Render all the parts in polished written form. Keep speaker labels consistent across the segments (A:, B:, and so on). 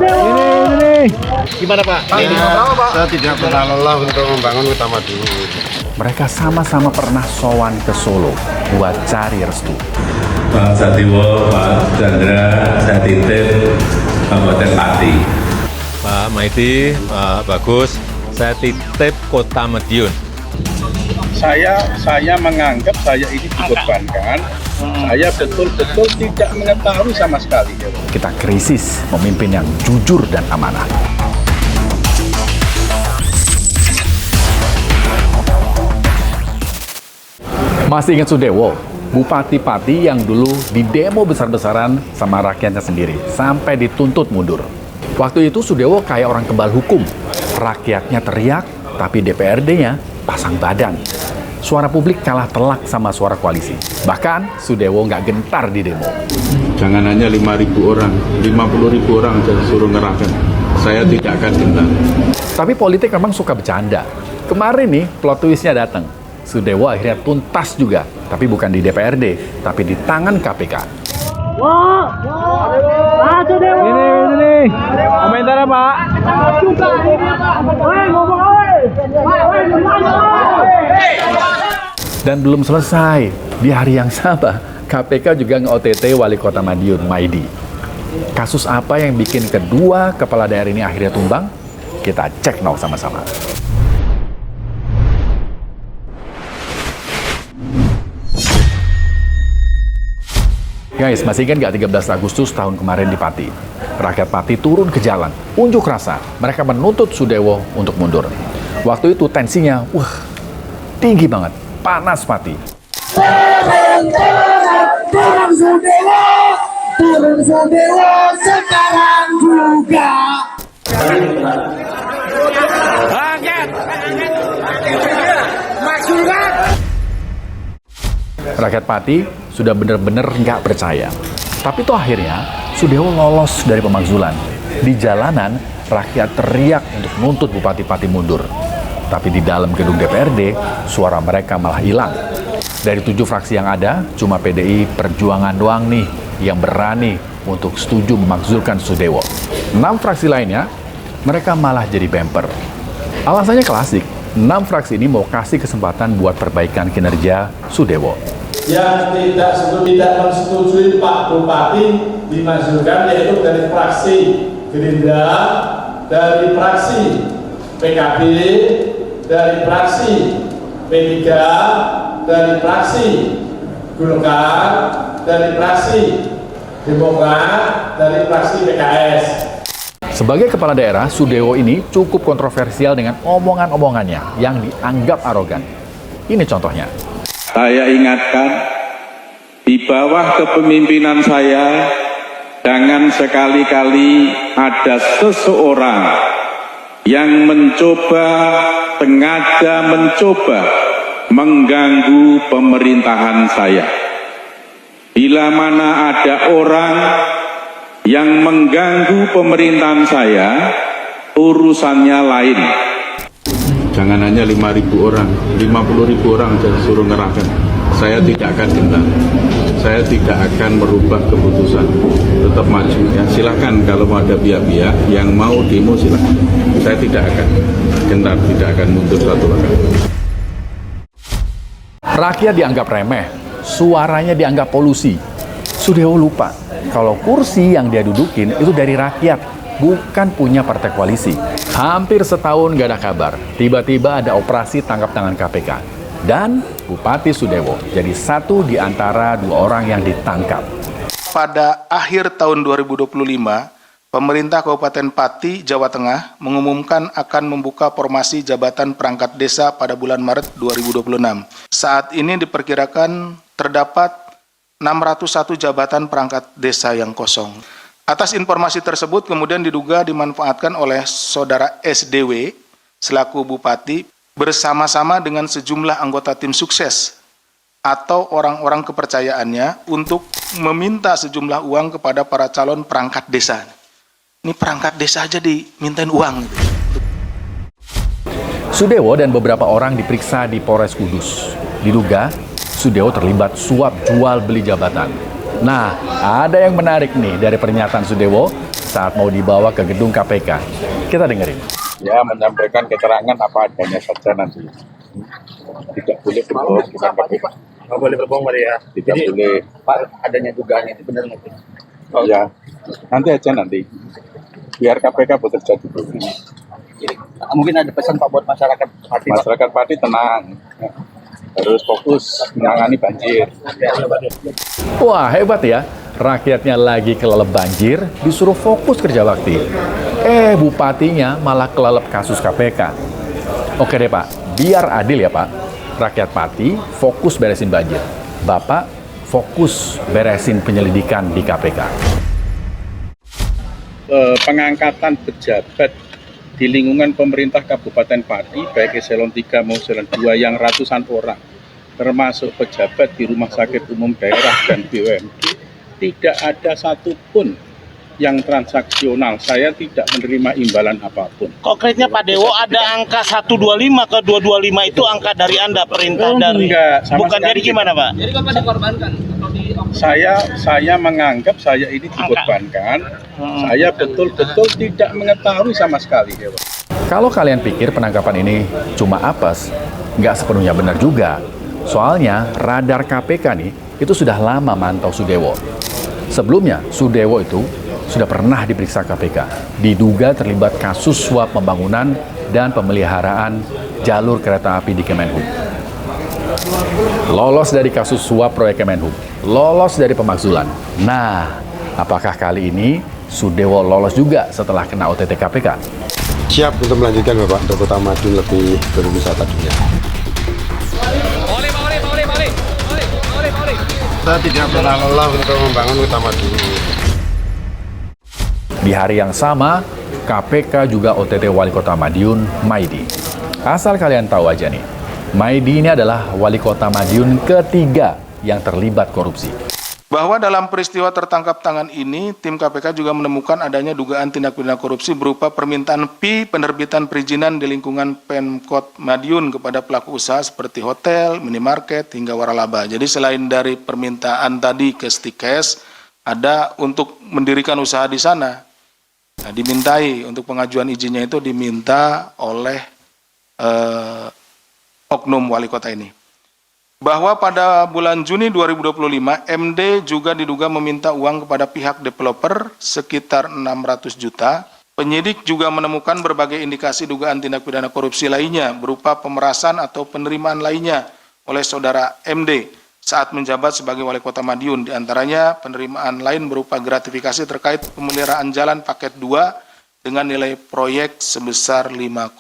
A: Ini. Gimana Pak?
B: Saya tidak pernah lelah untuk membangun Kota Madiun.
C: Mereka sama-sama pernah sowan ke Solo buat cari restu.
D: Pak Satiwo, Pak Chandra, saya titip Kabupaten Pati.
E: Pak Maidi, Pak Bagus, saya titip Kota Madiun.
F: Saya menganggap saya ini dikorbankan. Saya betul-betul tidak mengetahui sama sekali.
C: Kita krisis pemimpin yang jujur dan amanah. Masih ingat Sudewo, Bupati Pati yang dulu didemo besar-besaran sama rakyatnya sendiri, sampai dituntut mundur. Waktu itu Sudewo kayak orang kebal hukum. Rakyatnya teriak, tapi DPRD-nya pasang badan. Suara publik kalah telak sama suara koalisi. Bahkan Sudewo nggak gentar di demo.
D: Jangan hanya 5.000 orang, 50.000 orang saya suruh ngerahkan. Saya tidak akan gentar.
C: Tapi politik memang suka bercanda. Kemarin nih plot twist-nya datang. Sudewo akhirnya tuntas juga, tapi bukan di DPRD, tapi di tangan KPK.
A: Ini. Komentarnya Pak.
C: Dan belum selesai, di hari yang sama, KPK juga nge-OTT Wali Kota Madiun, Maidi. Kasus apa yang bikin kedua kepala daerah ini akhirnya tumbang? Kita cek now sama-sama. Guys, masih ingat nggak 13 Agustus tahun kemarin di Pati? Rakyat Pati turun ke jalan, unjuk rasa. Mereka menuntut Sudewo untuk mundur. Waktu itu tensinya, tinggi banget, panas Pati.
G: Turun Sudewo sekarang juga.
C: Rakyat Pati sudah benar-benar nggak percaya. Tapi toh akhirnya Sudewo lolos dari pemakzulan. Di jalanan, rakyat teriak untuk nuntut Bupati Pati mundur. Tapi di dalam gedung DPRD, suara mereka malah hilang. Dari 7 fraksi yang ada, cuma PDI Perjuangan doang nih yang berani untuk setuju memakzulkan Sudewo. 6 fraksi lainnya, mereka malah jadi bemper. Alasannya klasik, 6 fraksi ini mau kasih kesempatan buat perbaikan kinerja Sudewo.
H: Yang tidak menyetujui Pak Bupati dimajukan yaitu dari fraksi Gerindra, dari fraksi PKB, dari fraksi P3, dari fraksi Golkar, dari fraksi Demokrat, dari fraksi PKS.
C: Sebagai kepala daerah, Sudewo ini cukup kontroversial dengan omongan-omongannya yang dianggap arogan. Ini contohnya.
D: Saya ingatkan, di bawah kepemimpinan saya, jangan sekali-kali ada seseorang yang sengaja mencoba mengganggu pemerintahan saya. Bila mana ada orang yang mengganggu pemerintahan saya, urusannya lain. Jangan hanya 5.000 orang, 50.000 orang saya suruh ngerahkan. Saya tidak akan gentar. Saya tidak akan merubah keputusan. Tetap maju. Ya, silahkan kalau mau ada pihak-pihak yang mau demo silahkan. Saya tidak akan gentar, tidak akan mundur satu langkah.
C: Rakyat dianggap remeh, suaranya dianggap polusi. Sudewo lupa kalau kursi yang dia dudukin itu dari rakyat, bukan punya partai koalisi. Hampir setahun gak ada kabar, tiba-tiba ada operasi tangkap tangan KPK. Dan Bupati Sudewo jadi satu di antara 2 orang yang ditangkap.
F: Pada akhir tahun 2025, pemerintah Kabupaten Pati, Jawa Tengah mengumumkan akan membuka formasi jabatan perangkat desa pada bulan Maret 2026. Saat ini diperkirakan terdapat 601 jabatan perangkat desa yang kosong. Atas informasi tersebut kemudian diduga dimanfaatkan oleh saudara SDW selaku Bupati bersama-sama dengan sejumlah anggota tim sukses atau orang-orang kepercayaannya untuk meminta sejumlah uang kepada para calon perangkat desa. Ini perangkat desa aja dimintain uang.
C: Sudewo dan beberapa orang diperiksa di Polres Kudus. Diduga Sudewo terlibat suap jual beli jabatan. Nah, ada yang menarik nih dari pernyataan Sudewo saat mau dibawa ke gedung KPK. Kita dengerin.
D: Ya, menyampaikan keterangan apa adanya saja nanti. Tidak boleh berbohong di depan KPK.
A: Nggak boleh berbohong, Pak ya.
D: Tidak boleh.
A: Pak, adanya dugaan itu benar nggak?
D: Oh ya, nanti aja nanti. Biar KPK bekerja dulu.
A: Mungkin ada pesan Pak buat masyarakat Pati.
D: Masyarakat Pati tenang. Harus fokus menangani banjir.
C: Wah, hebat ya. Rakyatnya lagi kelelep banjir, disuruh fokus kerja bakti. Bupatinya malah kelelep kasus KPK. Oke deh Pak, biar adil ya Pak. Rakyat Pati fokus beresin banjir. Bapak fokus beresin penyelidikan di KPK.
D: Pengangkatan pejabat di lingkungan pemerintah Kabupaten Pati, baik eselon 3 maupun eselon 2 yang ratusan orang, termasuk pejabat di rumah sakit umum daerah dan BUMD, tidak ada satupun yang transaksional. Saya tidak menerima imbalan apapun.
I: Konkretnya Pak Dewo, ada angka 125 ke 225 itu angka dari Anda, perintah dari...
D: Enggak, sama
I: bukan,
D: sekali
I: jadi gimana Pak?
J: Jadi Bapak dikorbankan?
D: Saya menganggap saya ini dikorbankan. Saya betul-betul tidak mengetahui sama sekali.
C: Kalau kalian pikir penangkapan ini cuma apes, nggak sepenuhnya benar juga. Soalnya radar KPK nih itu sudah lama mantau Sudewo. Sebelumnya Sudewo itu sudah pernah diperiksa KPK, diduga terlibat kasus suap pembangunan dan pemeliharaan jalur kereta api di Kemenhub. Lolos dari kasus suap proyek Kemenhub, lolos dari pemakzulan. Nah, apakah kali ini Sudewo lolos juga setelah kena OTT KPK?
B: Siap untuk melanjutkan Bapak untuk Kota Madiun lebih berwisata dunia. Kita tidak pernah lelah untuk membangun Kota Madiun.
C: Di hari yang sama, KPK juga OTT Wali Kota Madiun, Maidi. Asal kalian tahu aja nih, Maidi ini adalah Wali Kota Madiun ketiga yang terlibat korupsi.
F: Bahwa dalam peristiwa tertangkap tangan ini, tim KPK juga menemukan adanya dugaan tindak pidana korupsi berupa permintaan fee penerbitan perizinan di lingkungan Pemkot Madiun kepada pelaku usaha seperti hotel, minimarket, hingga waralaba. Jadi selain dari permintaan tadi ke Stikes, ada untuk mendirikan usaha di sana. Nah, dimintai untuk pengajuan izinnya itu diminta oleh oknum wali kota ini. Bahwa pada bulan Juni 2025, MD juga diduga meminta uang kepada pihak developer sekitar 600 juta. Penyidik juga menemukan berbagai indikasi dugaan tindak pidana korupsi lainnya berupa pemerasan atau penerimaan lainnya oleh saudara MD saat menjabat sebagai wali kota Madiun. Di antaranya penerimaan lain berupa gratifikasi terkait pemeliharaan jalan paket 2 dengan nilai proyek sebesar 5,1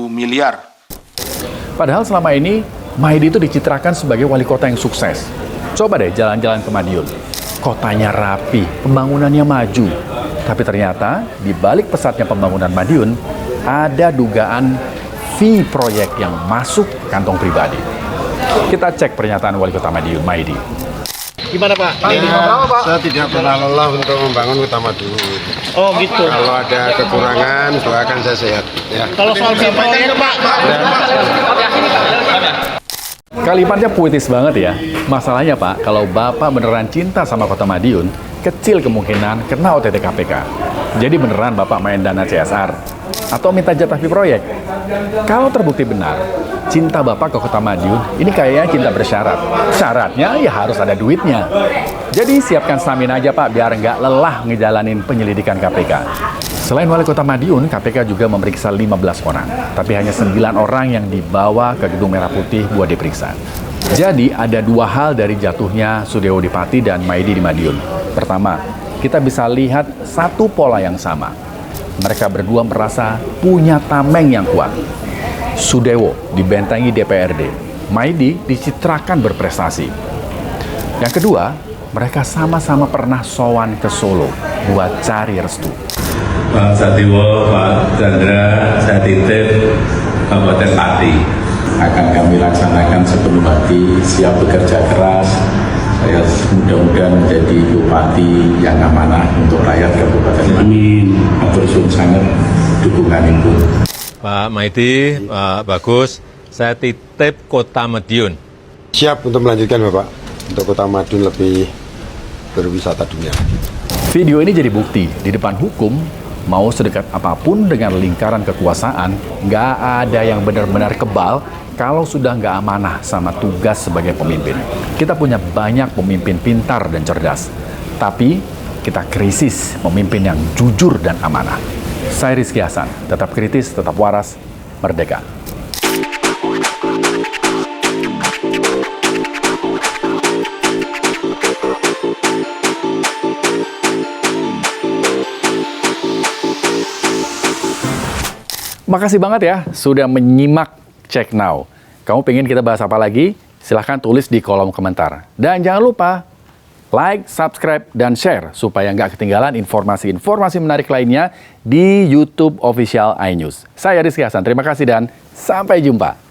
F: miliar.
C: Padahal selama ini, Maidi itu dicitrakan sebagai wali kota yang sukses. Coba deh jalan-jalan ke Madiun. Kotanya rapi, pembangunannya maju. Tapi ternyata di balik pesatnya pembangunan Madiun, ada dugaan fee proyek yang masuk kantong pribadi. Kita cek pernyataan wali kota Madiun, Maidi.
I: Gimana Pak?
B: Saya tidak pernah lelah untuk membangun Kota Madiun.
I: Oh gitu.
B: Kalau ada kekurangan, doakan saya sehat. Ya.
I: Kalau soal fee proyek Pak?
C: Kalimatnya puitis banget ya. Masalahnya Pak, kalau Bapak beneran cinta sama Kota Madiun, kecil kemungkinan kena OTT KPK. Jadi beneran Bapak main dana CSR atau minta jatah fee proyek. Kalau terbukti benar, cinta Bapak ke Kota Madiun ini kayaknya cinta bersyarat. Syaratnya ya harus ada duitnya. Jadi siapkan stamina aja Pak, biar nggak lelah ngejalanin penyelidikan KPK. Selain wali kota Madiun, KPK juga memeriksa 15 orang. Tapi hanya 9 orang yang dibawa ke Gedung Merah Putih buat diperiksa. Jadi ada dua hal dari jatuhnya Sudewo di Pati dan Maidi di Madiun. Pertama, kita bisa lihat satu pola yang sama. Mereka berdua merasa punya tameng yang kuat. Sudewo dibentengi DPRD, Maidi dicitrakan berprestasi. Yang kedua, mereka sama-sama pernah sowan ke Solo buat cari restu.
E: Pak Satiwo, Pak Chandra, saya titip Kabupaten Pati. Akan kami laksanakan sepenuh hati, siap bekerja keras. Saya mudah-mudahan menjadi bupati yang amanah untuk rakyat Kabupaten Pati. Amin. Atur suwun sangat dukungan Ibu.
H: Pak Maidi, Pak Bagus, saya titip Kota Madiun.
B: Siap untuk melanjutkan Bapak untuk Kota Madiun lebih berwisata dunia.
C: Video ini jadi bukti, di depan hukum, mau sedekat apapun dengan lingkaran kekuasaan, nggak ada yang benar-benar kebal kalau sudah nggak amanah sama tugas sebagai pemimpin. Kita punya banyak pemimpin pintar dan cerdas, tapi kita krisis pemimpin yang jujur dan amanah. Saya Rizky Hasan, tetap kritis, tetap waras, merdeka. Makasih banget ya sudah menyimak Check Now. Kamu pengen kita bahas apa lagi? Silahkan tulis di kolom komentar. Dan jangan lupa like, subscribe, dan share supaya nggak ketinggalan informasi-informasi menarik lainnya di YouTube Official iNews. Saya Rizky Hasan, terima kasih dan sampai jumpa.